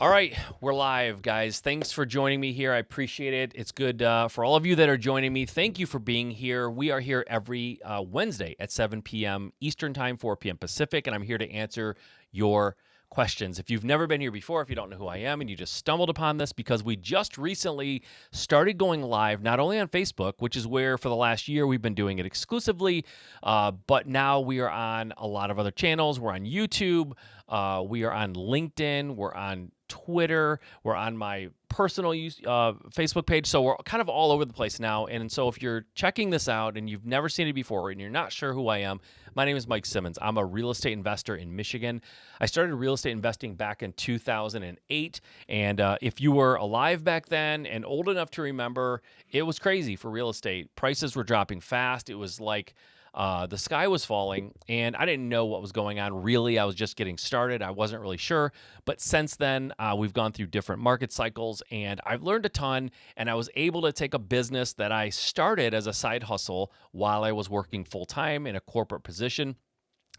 All right, we're live, guys. Thanks for joining me here. I appreciate it. It's good for all of you that are joining me. Thank you for being here. We are here every Wednesday at 7 p.m. Eastern Time, 4 p.m. Pacific, and I'm here to answer your questions. If you've never been here before, if you don't know who I am and you just stumbled upon this because we just recently started going live, not only on Facebook, which is where for the last year we've been doing it exclusively, but now we are on a lot of other channels. We're on YouTube. We are on LinkedIn. We're on Twitter. We're on my personal Facebook page. So we're kind of all over the place now. And so if you're checking this out and you've never seen it before and you're not sure who I am, my name is Mike Simmons. I'm a real estate investor in Michigan. I started real estate investing back in 2008. And if you were alive back then and old enough to remember, it was crazy for real estate. Prices were dropping fast. It was like the sky was falling, and I didn't know what was going on. Really, I was just getting started. I wasn't really sure. But since then, we've gone through different market cycles, and I've learned a ton. And I was able to take a business that I started as a side hustle while I was working full time in a corporate position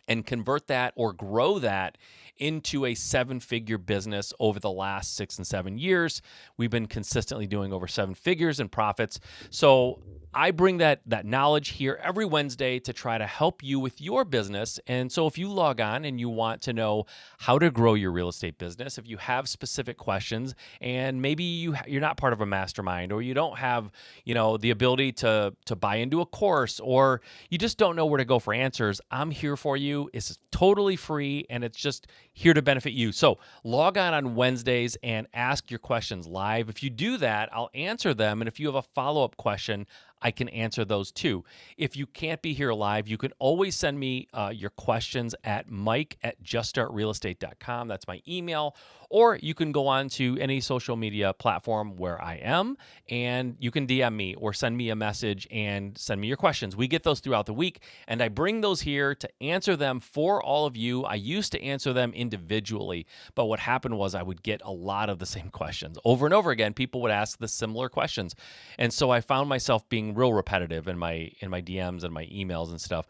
and convert that or grow that into a seven-figure business over the last 6 and 7 years. We've been consistently doing over 7 figures in profits. So I bring that knowledge here every Wednesday to try to help you with your business. And so if you log on and you want to know how to grow your real estate business, if you have specific questions and maybe you're not part of a mastermind or you don't have, the ability to buy into a course or you just don't know where to go for answers, I'm here for you. It's totally free and it's just here to benefit you. So log on Wednesdays and ask your questions live. If you do that, I'll answer them. And if you have a follow-up question, I can answer those too. If you can't be here live, you can always send me your questions at mike@juststartrealestate.com. That's my email. Or you can go on to any social media platform where I am, and you can DM me or send me a message and send me your questions. We get those throughout the week, and I bring those here to answer them for all of you. I used to answer them individually, but what happened was I would get a lot of the same questions. Over and over again, people would ask the similar questions. And so I found myself being real repetitive in my DMs and my emails and stuff.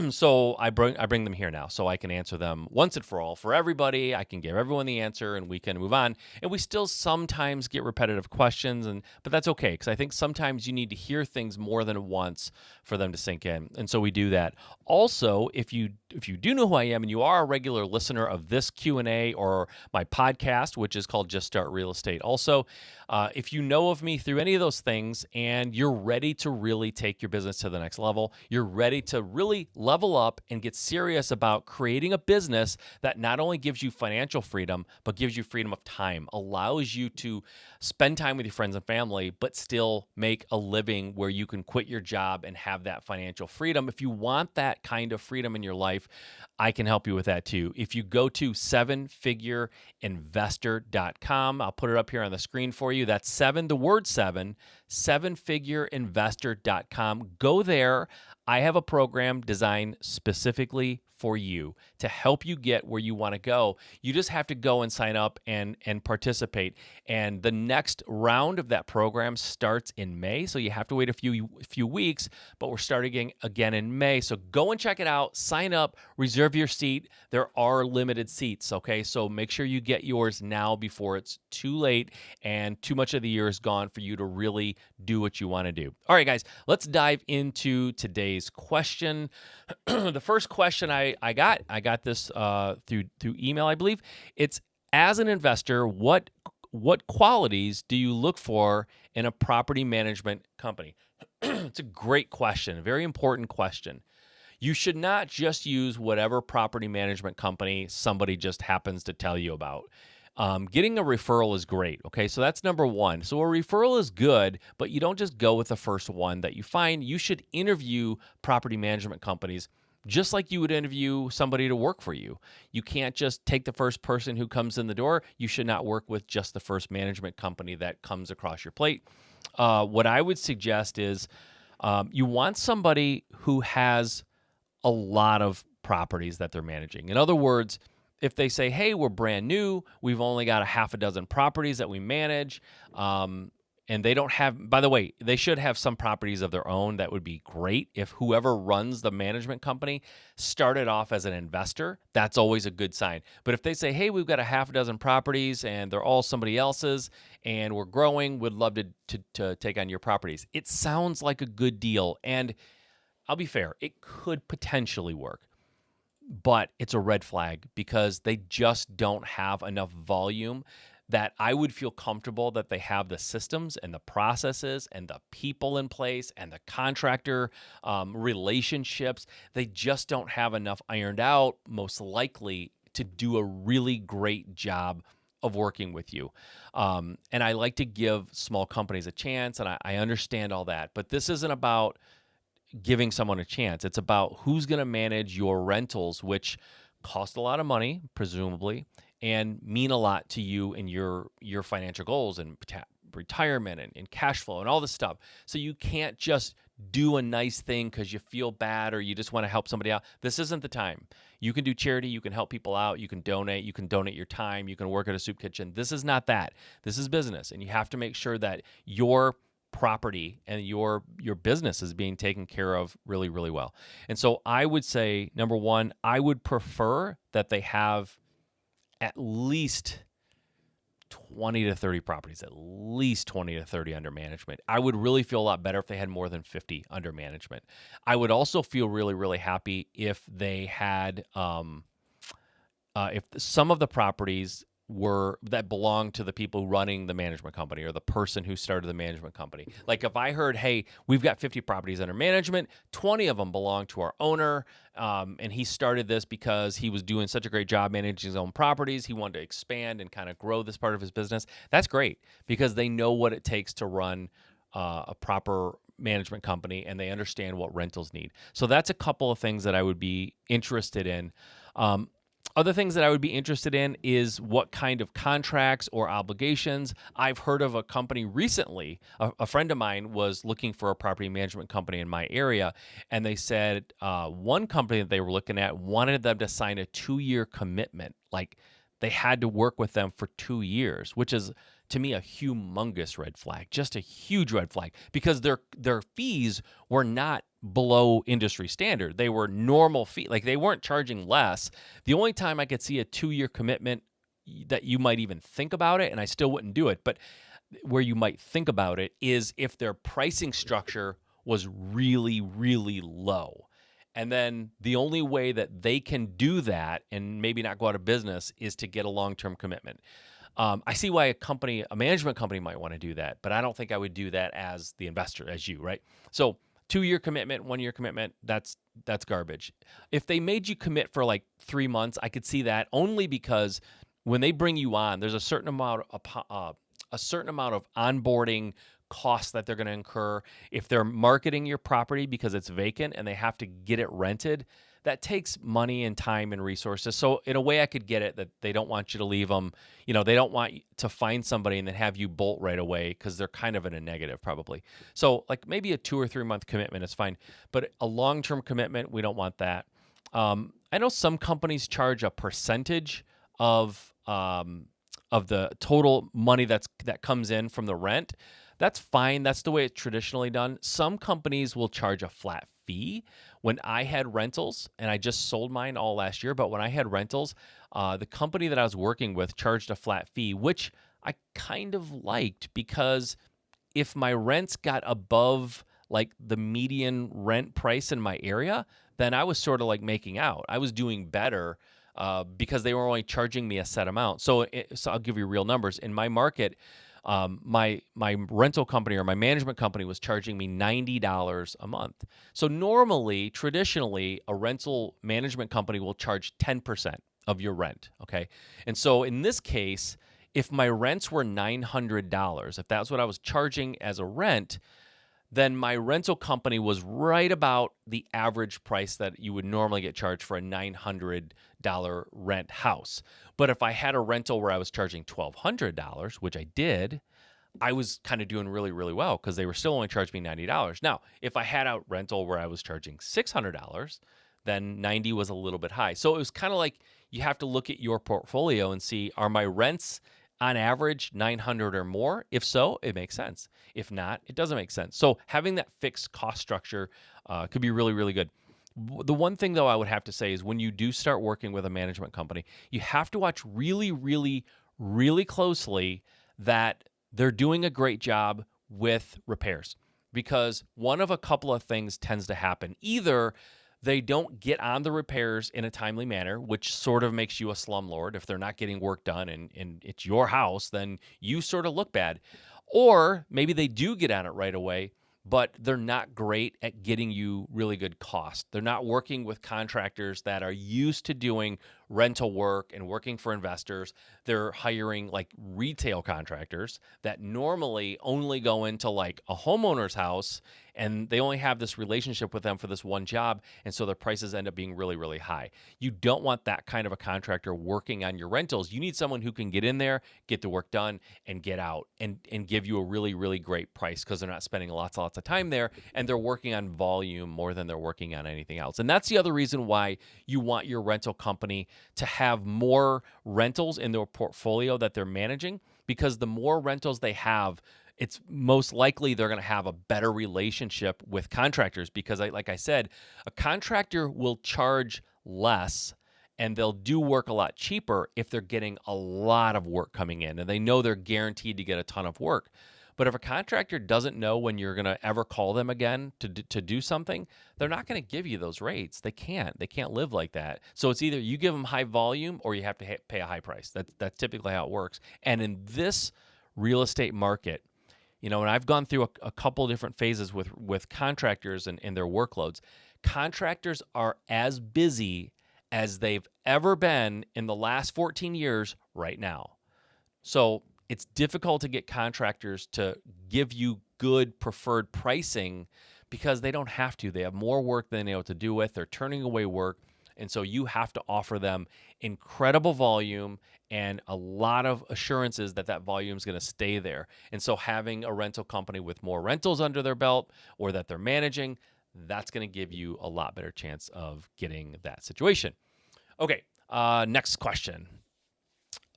So I bring them here now so I can answer them once and for all for everybody. I can give everyone the answer and we can move on. And we still sometimes get repetitive questions, but that's okay because I think sometimes you need to hear things more than once for them to sink in. And so we do that. Also, if you do know who I am and you are a regular listener of this Q&A or my podcast, which is called Just Start Real Estate also, if you know of me through any of those things and you're ready to really take your business to the next level, you're ready to really level up and get serious about creating a business that not only gives you financial freedom, but gives you freedom of time, allows you to spend time with your friends and family, but still make a living where you can quit your job and have that financial freedom. If you want that kind of freedom in your life, I can help you with that too. If you go to sevenfigureinvestor.com, I'll put it up here on the screen for you. That's sevenfigureinvestor.com. Go there. I have a program designed specifically for you to help you get where you want to go. You just have to go and sign up and participate. And the next round of that program starts in May. So you have to wait a few weeks, but we're starting again in May. So go and check it out, sign up, reserve your seat. There are limited seats, okay? So make sure you get yours now before it's too late and too much of the year is gone for you to really do what you want to do. All right, guys, let's dive into today's question. The first question I got this through email, I believe. It's, as an investor, what qualities do you look for in a property management company? It's a great question, a very important question. You should not just use whatever property management company somebody just happens to tell you about. Getting a referral is great, okay? So that's number one. So a referral is good, but you don't just go with the first one that you find. You should interview property management companies just like you would interview somebody to work for you. You can't just take the first person who comes in the door. You should not work with just the first management company that comes across your plate. What I would suggest is you want somebody who has a lot of properties that they're managing. In other words, if they say, hey, we're brand new, we've only got a half a dozen properties that we manage, and they don't have, by the way, they should have some properties of their own. That would be great if whoever runs the management company started off as an investor. That's always a good sign. But if they say, hey, we've got a half a dozen properties and they're all somebody else's and we're growing, would love to take on your properties. It sounds like a good deal. And I'll be fair, it could potentially work, but it's a red flag because they just don't have enough volume that I would feel comfortable that they have the systems and the processes and the people in place and the contractor relationships. They just don't have enough ironed out, most likely, to do a really great job of working with you. And I like to give small companies a chance, and I understand all that. But this isn't about giving someone a chance. It's about who's going to manage your rentals, which cost a lot of money, presumably, and mean a lot to you and your financial goals and retirement and cash flow and all this stuff. So you can't just do a nice thing because you feel bad or you just want to help somebody out. This isn't the time. You can do charity. You can help people out. You can donate. You can donate your time. You can work at a soup kitchen. This is not that. This is business, and you have to make sure that your property and your business is being taken care of really, really well. And so I would say, number one, I would prefer that they have at least 20 to 30 properties, at least 20 to 30 under management. I would really feel a lot better if they had more than 50 under management. I would also feel really, really happy if they had, if some of the properties that belong to the people running the management company or the person who started the management company. Like if I heard, hey, we've got 50 properties under management, 20 of them belong to our owner, and he started this because he was doing such a great job managing his own properties. He wanted to expand and kind of grow this part of his business. That's great because they know what it takes to run a proper management company, and they understand what rentals need. So that's a couple of things that I would be interested in. Other things that I would be interested in is what kind of contracts or obligations. I've heard of a company recently, a friend of mine was looking for a property management company in my area, and they said one company that they were looking at wanted them to sign a 2-year commitment. Like they had to work with them for 2 years, which is, to me, a humongous red flag, just a huge red flag, because their fees were not below industry standard. They were normal fee. Like they weren't charging less. The only time I could see a 2-year commitment that you might even think about it, and I still wouldn't do it, but where you might think about it is if their pricing structure was really, really low. And then the only way that they can do that and maybe not go out of business is to get a long-term commitment. I see why a management company might want to do that, but I don't think I would do that as the investor, as you, right? So 2-year commitment, 1-year commitment, that's garbage. If they made you commit for like 3 months, I could see that only because when they bring you on, there's a certain amount of onboarding costs that they're going to incur. If they're marketing your property because it's vacant and they have to get it rented, that takes money and time and resources. So in a way I could get it that they don't want you to leave them. You know, they don't want you to find somebody and then have you bolt right away because they're kind of in a negative probably. So like maybe a 2 or 3 month commitment is fine, but a long-term commitment, we don't want that. I know some companies charge a percentage of the total money that comes in from the rent. That's fine. That's the way it's traditionally done. Some companies will charge a flat fee. When I had rentals, and I just sold mine all last year, but when I had rentals, the company that I was working with charged a flat fee, which I kind of liked because if my rents got above like the median rent price in my area, then I was sort of like making out. I was doing better because they were only charging me a set amount. So I'll give you real numbers. In my market, my rental company or my management company was charging me $90 a month. So normally, traditionally, a rental management company will charge 10% of your rent, okay? And so in this case, if my rents were $900, if that's what I was charging as a rent, then my rental company was right about the average price that you would normally get charged for a $900 rent house. But if I had a rental where I was charging $1,200, which I did, I was kind of doing really, really well because they were still only charging me $90. Now, if I had a rental where I was charging $600, then 90 was a little bit high. So it was kind of like you have to look at your portfolio and see, are my rents On average, 900 or more. If so, it makes sense. If not, it doesn't make sense. So having that fixed cost structure could be really, really good. The one thing, though, I would have to say is when you do start working with a management company, you have to watch really, really, really closely that they're doing a great job with repairs, because one of a couple of things tends to happen. Either they don't get on the repairs in a timely manner, which sort of makes you a slumlord. If they're not getting work done and it's your house, then you sort of look bad. Or maybe they do get on it right away, but they're not great at getting you really good cost. They're not working with contractors that are used to doing rental work and working for investors. They're hiring like retail contractors that normally only go into like a homeowner's house, and they only have this relationship with them for this one job, and so their prices end up being really, really high. You don't want that kind of a contractor working on your rentals. You need someone who can get in there, get the work done, and get out and give you a really, really great price, because they're not spending lots of time there, and they're working on volume more than they're working on anything else. And that's the other reason why you want your rental company to have more rentals in their portfolio that they're managing, because the more rentals they have, it's most likely they're going to have a better relationship with contractors, because like I said, a contractor will charge less and they'll do work a lot cheaper if they're getting a lot of work coming in and they know they're guaranteed to get a ton of work. But if a contractor doesn't know when you're going to ever call them again to do something, they're not going to give you those rates. They can't. They can't live like that. So it's either you give them high volume or you have to pay a high price. That's typically how it works. And in this real estate market, and I've gone through a couple different phases with contractors and their workloads. Contractors are as busy as they've ever been in the last 14 years right now. So it's difficult to get contractors to give you good preferred pricing because they don't have to. They have more work than they know what to do with. They're turning away work. And so you have to offer them incredible volume and a lot of assurances that volume is going to stay there. And so having a rental company with more rentals under their belt or that they're managing, that's going to give you a lot better chance of getting that situation. Okay, next question.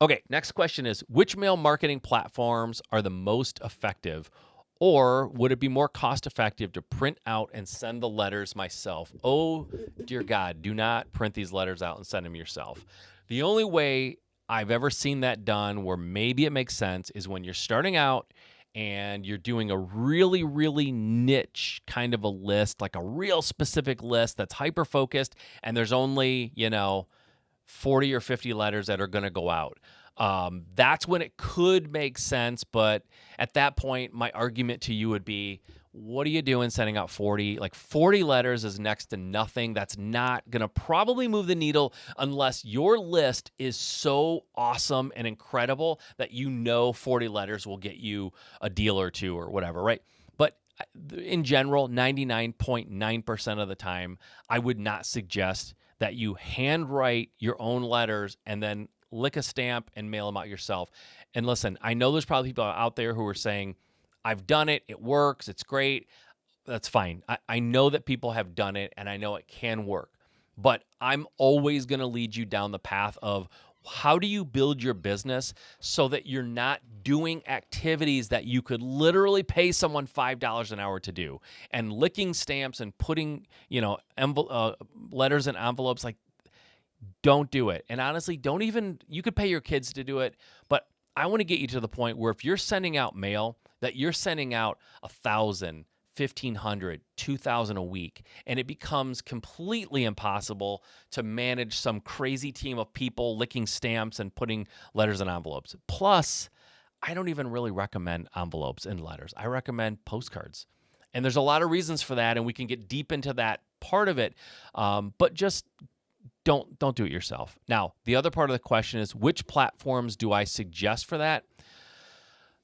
Okay, next question is, which mail marketing platforms are the most effective? Or would it be more cost effective to print out and send the letters myself? Oh, dear God, do not print these letters out and send them yourself. The only way I've ever seen that done where maybe it makes sense is when you're starting out and you're doing a really, really niche kind of a list, like a real specific list that's hyper-focused, and there's only, 40 or 50 letters that are going to go out. That's when it could make sense, but at that point, my argument to you would be, what are you doing sending out 40? Like 40 letters is next to nothing. That's not going to probably move the needle unless your list is so awesome and incredible that 40 letters will get you a deal or two or whatever, right? But in general, 99.9% of the time, I would not suggest that you handwrite your own letters and then lick a stamp and mail them out yourself. And listen, I know there's probably people out there who are saying, I've done it, it works, it's great. That's fine. I know that people have done it and I know it can work. But I'm always going to lead you down the path of how do you build your business so that you're not doing activities that you could literally pay someone $5 an hour to do, and licking stamps and putting, letters in envelopes. Like, don't do it. And honestly, you could pay your kids to do it, but I want to get you to the point where if you're sending out mail, that you're sending out 1,000, 1,500, 2,000 a week, and it becomes completely impossible to manage some crazy team of people licking stamps and putting letters in envelopes. Plus, I don't even really recommend envelopes and letters. I recommend postcards. And there's a lot of reasons for that, and we can get deep into that part of it, but just don't do it yourself. Now, the other part of the question is, which platforms do I suggest for that?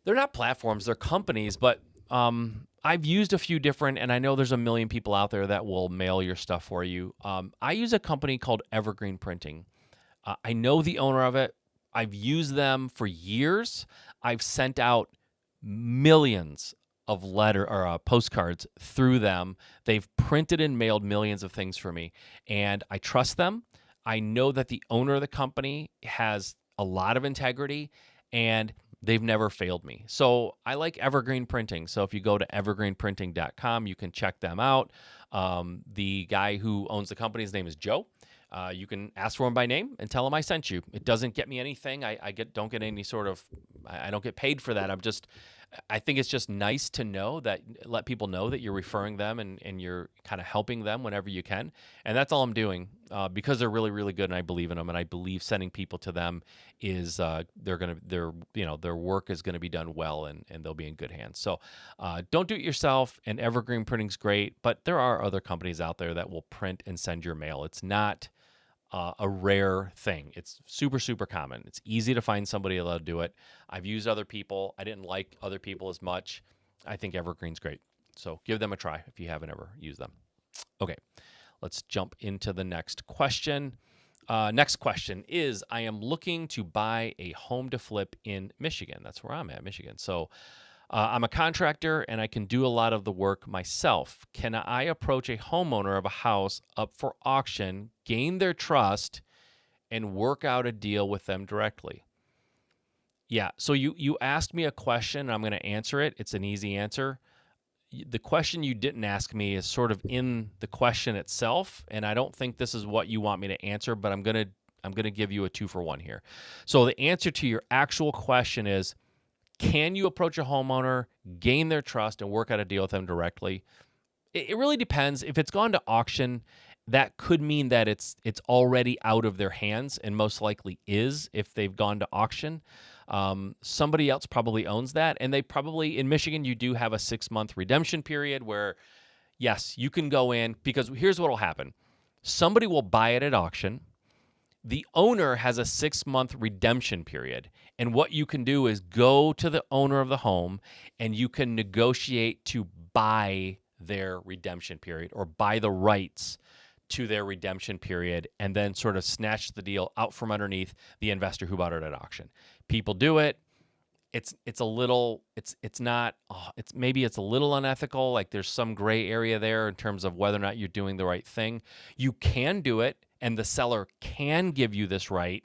They're not platforms, they're companies, but I've used a few different, and I know there's a million people out there that will mail your stuff for you. I use a company called Evergreen Printing. I know the owner of it. I've used them for years. I've sent out millions of postcards through them. They've printed and mailed millions of things for me, and I trust them. I know that the owner of the company has a lot of integrity, and they've never failed me. So I like Evergreen Printing. So if you go to evergreenprinting.com, you can check them out. The guy who owns the company, his name is Joe. You can ask for him by name and tell him I sent you. It doesn't get me anything. Don't get any sort of, I don't get paid for that. I think it's just nice to know that, let people know that you're referring them and you're kind of helping them whenever you can. And that's all I'm doing because they're really, really good and I believe in them. And I believe sending people to them is their work is going to be done well and they'll be in good hands. So don't do it yourself. And Evergreen Printing's great, but there are other companies out there that will print and send your mail. It's not a rare thing. It's super, super common. It's easy to find somebody that'll do it. I've used other people. I didn't like other people as much. I think Evergreen's great. So give them a try if you haven't ever used them. Okay, let's jump into the next question. Next question is, I am looking to buy a home to flip in Michigan. That's where I'm at, Michigan. So I'm a contractor and I can do a lot of the work myself. Can I approach a homeowner of a house up for auction, gain their trust, and work out a deal with them directly? Yeah, so you asked me a question, and I'm going to answer it. It's an easy answer. The question you didn't ask me is sort of in the question itself, and I don't think this is what you want me to answer, but I'm going to give you a 2-for-1 here. So the answer to your actual question is, can you approach a homeowner, gain their trust, and work out a deal with them directly? It really depends. If it's gone to auction, that could mean that it's already out of their hands, and most likely is if they've gone to auction. Somebody else probably owns that, and they probably, in Michigan, you do have a 6-month redemption period where, yes, you can go in, because here's what will happen. Somebody will buy it at auction. The owner has a 6-month redemption period. And what you can do is go to the owner of the home and you can negotiate to buy their redemption period or buy the rights to their redemption period and then sort of snatch the deal out from underneath the investor who bought it at auction. People do it. It's a little, it's not, maybe it's a little unethical. Like there's some gray area there in terms of whether or not you're doing the right thing. You can do it and the seller can give you this right,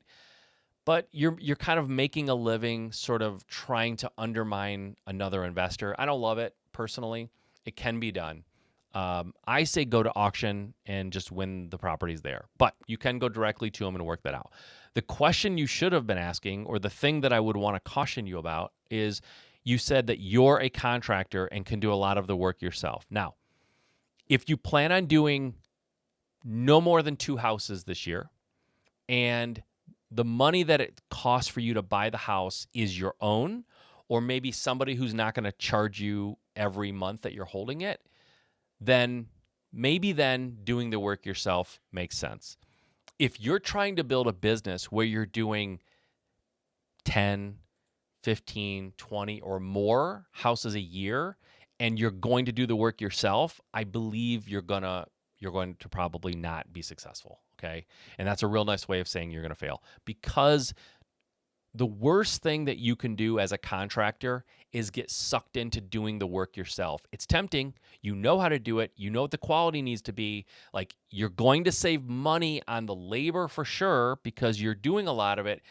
but you're kind of making a living sort of trying to undermine another investor. I don't love it personally. It can be done. I say go to auction and just win the properties there, but you can go directly to them and work that out. The question you should have been asking, or the thing that I would want to caution you about, is you said that you're a contractor and can do a lot of the work yourself. Now, if you plan on doing no more than 2 houses this year, and the money that it costs for you to buy the house is your own, or maybe somebody who's not going to charge you every month that you're holding it, then maybe doing the work yourself makes sense. If you're trying to build a business where you're doing 10, 15, 20 or more houses a year and you're going to do the work yourself, I believe you're going to probably not be successful, okay? And that's a real nice way of saying you're going to fail, because the worst thing that you can do as a contractor is get sucked into doing the work yourself. It's tempting. You know how to do it. You know what the quality needs to be. Like, you're going to save money on the labor for sure because you're doing a lot of it.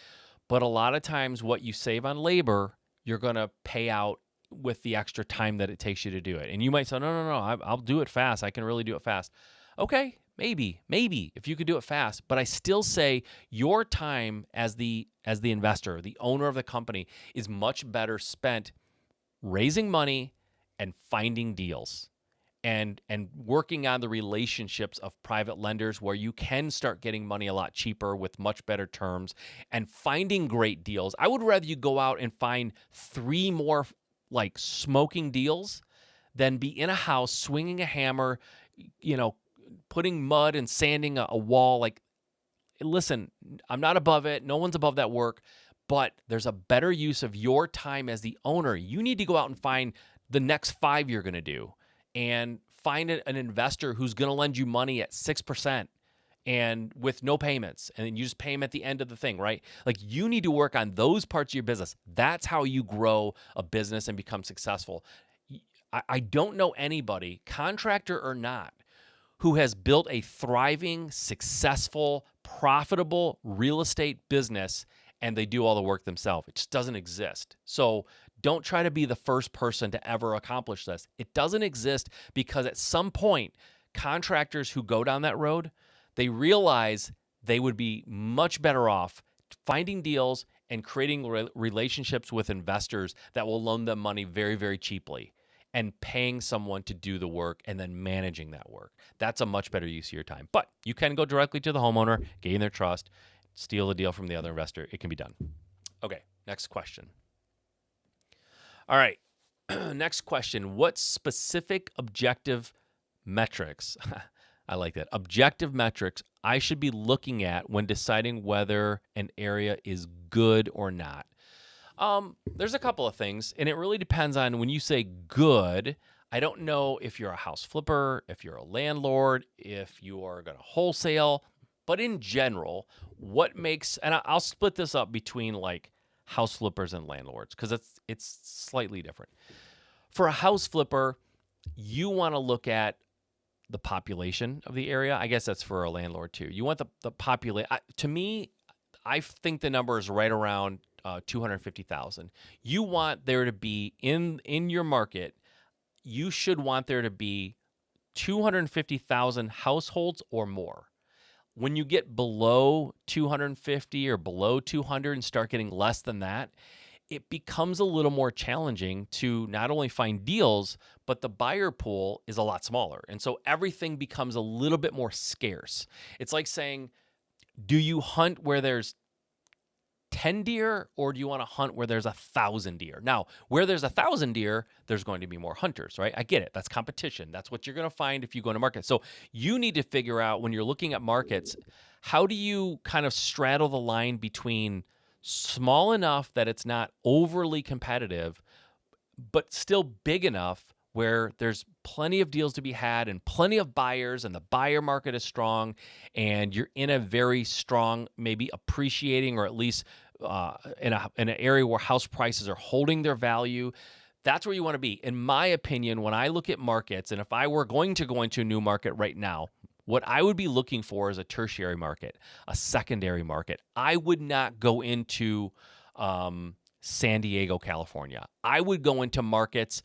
But a lot of times what you save on labor, you're going to pay out with the extra time that it takes you to do it. And you might say, no, I'll do it fast. I can really do it fast. Okay, maybe if you could do it fast, but I still say your time as the investor, the owner of the company, is much better spent raising money and finding deals and working on the relationships of private lenders where you can start getting money a lot cheaper with much better terms and finding great deals. I would rather you go out and find 3 more like smoking deals than be in a house swinging a hammer, putting mud and sanding a wall. Like, listen, I'm not above it. No one's above that work, but there's a better use of your time as the owner. You need to go out and find the next 5 you're going to do and find an investor who's going to lend you money at 6% and with no payments. And then you just pay them at the end of the thing, right? Like, you need to work on those parts of your business. That's how you grow a business and become successful. I don't know anybody, contractor or not, who has built a thriving, successful, profitable real estate business and they do all the work themselves. It just doesn't exist. So don't try to be the first person to ever accomplish this. It doesn't exist because at some point, contractors who go down that road, they realize they would be much better off finding deals and creating relationships with investors that will loan them money very, very cheaply and paying someone to do the work and then managing that work. That's a much better use of your time. But you can go directly to the homeowner, gain their trust, steal the deal from the other investor. It can be done. Okay, next question. All right, next question. What specific objective metrics, I like that, objective metrics I should be looking at when deciding whether an area is good or not? There's a couple of things, and it really depends on when you say good. I don't know if you're a house flipper, if you're a landlord, if you are going to wholesale, but in general, what makes, and I'll split this up between like house flippers and landlords because it's slightly different. For a house flipper, you want to look at the population of the area. I guess that's for a landlord too. You want the population. To me, I think the number is right around 250,000. You want there to be in your market, you should want there to be 250,000 households or more. When you get below 250 or below 200 and start getting less than that, it becomes a little more challenging to not only find deals, but the buyer pool is a lot smaller. And so everything becomes a little bit more scarce. It's like saying, do you hunt where there's 10 deer or do you want to hunt where there's 1,000 deer? Now, where there's 1,000 deer, there's going to be more hunters, right? I get it. That's competition. That's what you're going to find if you go to market. So you need to figure out when you're looking at markets, how do you kind of straddle the line between small enough that it's not overly competitive, but still big enough where there's plenty of deals to be had and plenty of buyers and the buyer market is strong and you're in a very strong, maybe appreciating or at least in an area where house prices are holding their value. That's where you want to be. In my opinion, when I look at markets, and if I were going to go into a new market right now, what I would be looking for is a tertiary market, a secondary market. I would not go into San Diego, California. I would go into markets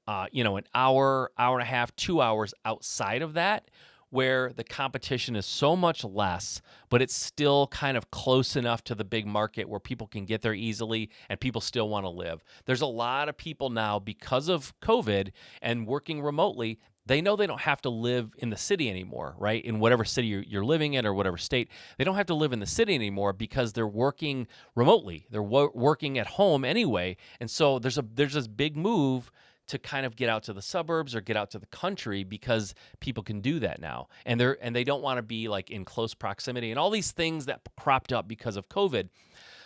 an hour, hour and a half, 2 hours outside of that, where the competition is so much less, but it's still kind of close enough to the big market where people can get there easily and people still want to live. There's a lot of people now, because of COVID and working remotely, they know they don't have to live in the city anymore, right? In whatever city you're living in or whatever state, they don't have to live in the city anymore because they're working remotely. They're working at home anyway. And so there's this big move to kind of get out to the suburbs or get out to the country because people can do that now. And they don't want to be like in close proximity and all these things that cropped up because of COVID.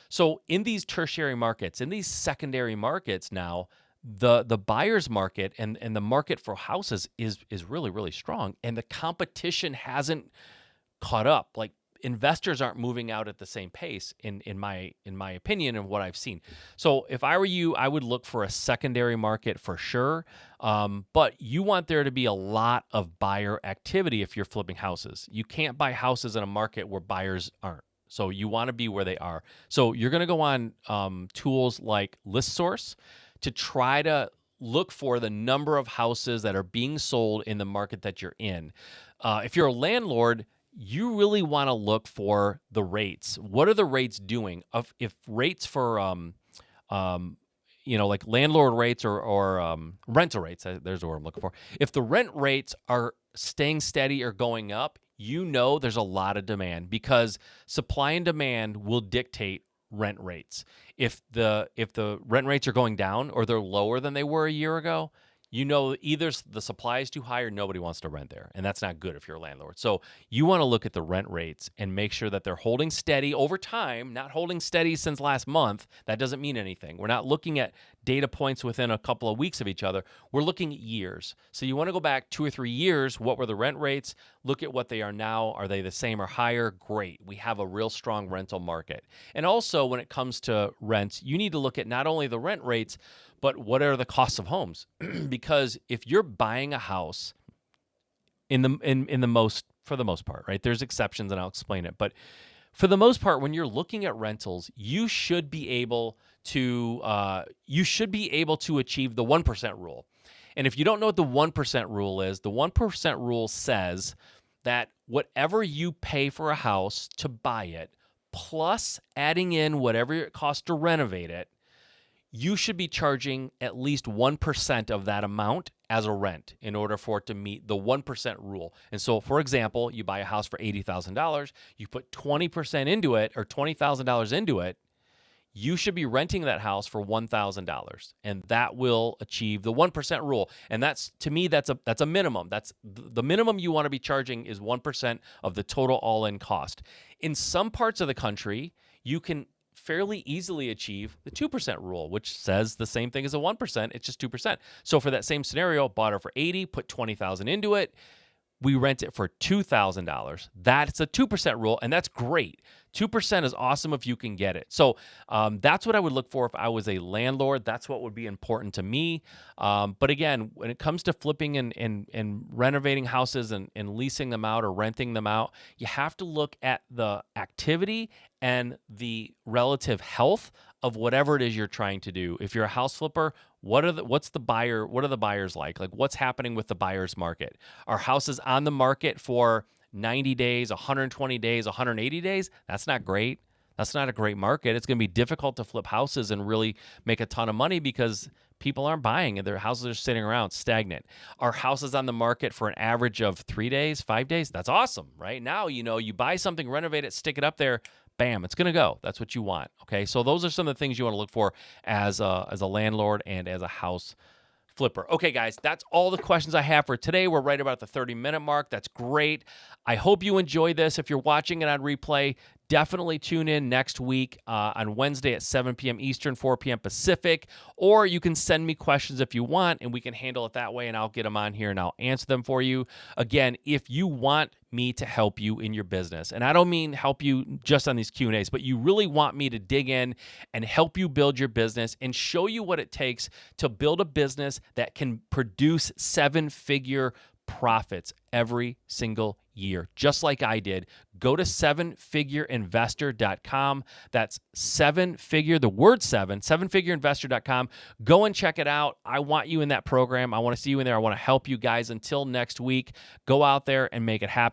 So in these tertiary markets, in these secondary markets now, the buyer's market and the market for houses is really, really strong. And the competition hasn't caught up. Like investors aren't moving out at the same pace in my opinion and what I've seen. So if I were you, I would look for a secondary market for sure. But you want there to be a lot of buyer activity if you're flipping houses. You can't buy houses in a market where buyers aren't. So you want to be where they are. So you're going to go on tools like ListSource to try to look for the number of houses that are being sold in the market that you're in. If you're a landlord, you really want to look for the rates. What are the rates doing? If rates for, like landlord rates or rental rates, there's the word I'm looking for. If the rent rates are staying steady or going up, there's a lot of demand because supply and demand will dictate rent rates. If the rent rates are going down or they're lower than they were a year ago, either the supply is too high or nobody wants to rent there. And that's not good if you're a landlord. So you want to look at the rent rates and make sure that they're holding steady over time, not holding steady since last month. That doesn't mean anything. We're not looking at data points within a couple of weeks of each other. We're looking at years. So you want to go back 2 or 3 years. What were the rent rates? Look at what they are now. Are they the same or higher? Great. We have a real strong rental market. And also when it comes to rents, you need to look at not only the rent rates, but what are the costs of homes? Because if you're buying a house for the most part, right? There's exceptions and I'll explain it. But for the most part, when you're looking at rentals, you should be able to achieve the 1% rule. And if you don't know what the 1% rule is, the 1% rule says that whatever you pay for a house to buy it, plus adding in whatever it costs to renovate it, you should be charging at least 1% of that amount as a rent in order for it to meet the 1% rule. And so, for example, you buy a house for $80,000, you put 20% into it or $20,000 into it, you should be renting that house for $1,000, and that will achieve the 1% rule. And that's, to me, that's a minimum. That's the minimum you want to be charging is 1% of the total all-in cost. In some parts of the country, you can fairly easily achieve the 2% rule, which says the same thing as a 1%. It's just 2%. So for that same scenario, bought it for 80, put 20,000 into it. We rent it for $2,000. That's a 2% rule, and that's great. 2% is awesome if you can get it. So that's what I would look for if I was a landlord. That's what would be important to me. But again, when it comes to flipping and renovating houses and leasing them out or renting them out, you have to look at the activity and the relative health of whatever it is you're trying to do. If you're a house flipper, what are the buyers like? Like, what's happening with the buyer's market? Are houses on the market for 90 days, 120 days, 180 days? That's not great. That's not a great market. It's going to be difficult to flip houses and really make a ton of money because people aren't buying and their houses are sitting around stagnant. Are houses on the market for an average of 3 days, 5 days? That's awesome, right? Now, you buy something, renovate it, stick it up there, bam, it's going to go. That's what you want, okay? So those are some of the things you want to look for as a landlord and as a house flipper. Okay, guys, that's all the questions I have for today. We're right about the 30-minute mark. That's great. I hope you enjoy this. If you're watching it on replay, definitely tune in next week on Wednesday at 7 p.m. Eastern, 4 p.m. Pacific, or you can send me questions if you want, and we can handle it that way, and I'll get them on here, and I'll answer them for you. Again, if you want me to help you in your business, and I don't mean help you just on these Q&As, but you really want me to dig in and help you build your business and show you what it takes to build a business that can produce 7-figure profits every single year, just like I did. Go to 7figureinvestor.com. That's 7-figure, the word 7, 7figureinvestor.com. Go and check it out. I want you in that program. I want to see you in there. I want to help you guys. Until next week, go out there and make it happen.